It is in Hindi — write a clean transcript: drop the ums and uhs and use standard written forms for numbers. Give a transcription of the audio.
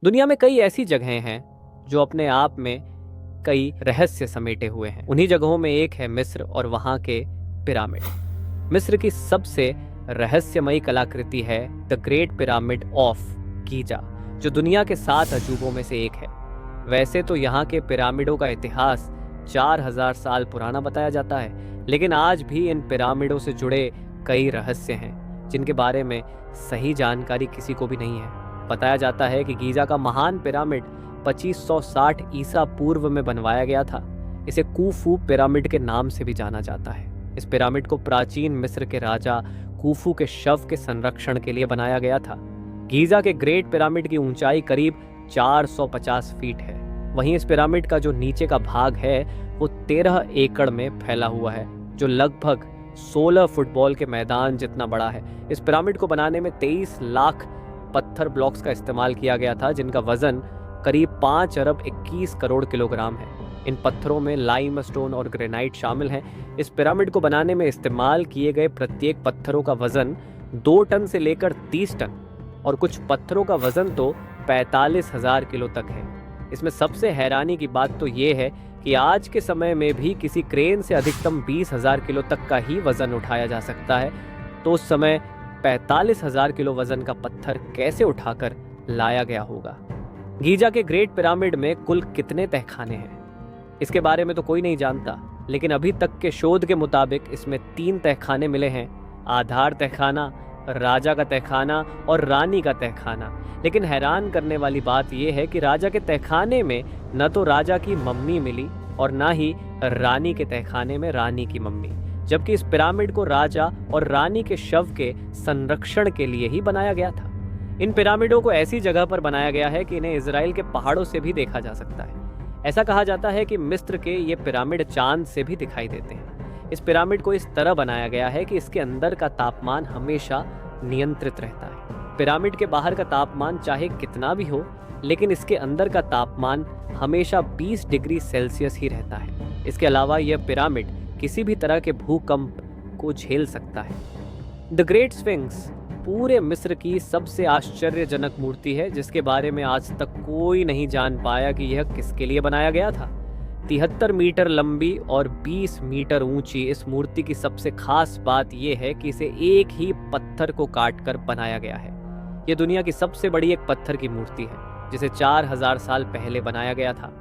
दुनिया में कई ऐसी जगहें हैं जो अपने आप में कई रहस्य समेटे हुए हैं। उन्हीं जगहों में एक है मिस्र और वहां के पिरामिड। मिस्र की सबसे रहस्यमयी कलाकृति है the great pyramid of Giza, जो दुनिया के 7 अजूबों में से एक है। वैसे तो यहाँ के पिरामिडों का इतिहास 4000 साल पुराना बताया जाता है, लेकिन आज भी इन पिरामिडों से जुड़े कई रहस्य हैं जिनके बारे में सही जानकारी किसी को भी नहीं है। बताया जाता है कि गीजा का महान पिरामिड 2560 ईसा पूर्व में बनवाया गया था। इसे कूफू पिरामिड के नाम से भी जाना जाता है। इस पिरामिड को प्राचीन मिस्र के राजा कूफू के शव के संरक्षण के लिए बनाया गया था। गीजा के ग्रेट पिरामिड की ऊंचाई करीब 450 फीट है। वहीं इस पिरामिड का जो नीचे का भाग है वो 13 एकड़ में फैला हुआ है, जो लगभग 16 फुटबॉल के मैदान जितना बड़ा है। इस पिरामिड को बनाने में 23 लाख पत्थर ब्लॉक्स का इस्तेमाल किया गया था, जिनका वजन करीब 5 अरब 21 करोड़ किलोग्राम है। इन पत्थरों में लाइमस्टोन और ग्रेनाइट शामिल हैं। इस पिरामिड को बनाने में इस्तेमाल किए गए प्रत्येक पत्थरों का वजन 2 टन से लेकर 30 टन और कुछ पत्थरों का वजन तो 45,000 किलो तक है। इसमें सबसे हैरानी की बात तो ये है कि आज के समय में भी किसी क्रेन से अधिकतम 20,000 किलो तक का ही वजन उठाया जा सकता है, तो उस समय 45,000 किलो वजन का पत्थर कैसे उठाकर लाया गया होगा। गीजा के ग्रेट पिरामिड में कुल कितने तहखाने हैं, इसके बारे में तो कोई नहीं जानता, लेकिन अभी तक के शोध के मुताबिक इसमें 3 तहखाने मिले हैं: आधार तहखाना, राजा का तहखाना और रानी का तहखाना। लेकिन हैरान करने वाली बात यह है कि राजा के तहखाने में न तो राजा की मम्मी मिली और न ही रानी के तहखाने में रानी की मम्मी, जबकि इस पिरामिड को राजा और रानी के शव के संरक्षण के लिए ही बनाया गया था। इन पिरामिडों को ऐसी जगह पर बनाया गया है कि इन्हें इजराइल के पहाड़ों से भी देखा जा सकता है। ऐसा कहा जाता है कि मिस्र के ये पिरामिड चांद से भी दिखाई देते हैं। इस पिरामिड को इस तरह बनाया गया है कि इसके अंदर का तापमान हमेशा नियंत्रित रहता है। पिरामिड के बाहर का तापमान चाहे कितना भी हो, लेकिन इसके अंदर का तापमान हमेशा 20 डिग्री सेल्सियस ही रहता है। इसके अलावा यह पिरामिड किसी भी तरह के भूकंप को झेल सकता है। द ग्रेट स्फिंक्स पूरे मिस्र की सबसे आश्चर्यजनक मूर्ति है, जिसके बारे में आज तक कोई नहीं जान पाया कि यह किसके लिए बनाया गया था। 73 मीटर लंबी और 20 मीटर ऊंची इस मूर्ति की सबसे खास बात यह है कि इसे एक ही पत्थर को काटकर बनाया गया है। यह दुनिया की सबसे बड़ी एक पत्थर की मूर्ति है, जिसे 4000 साल पहले बनाया गया था।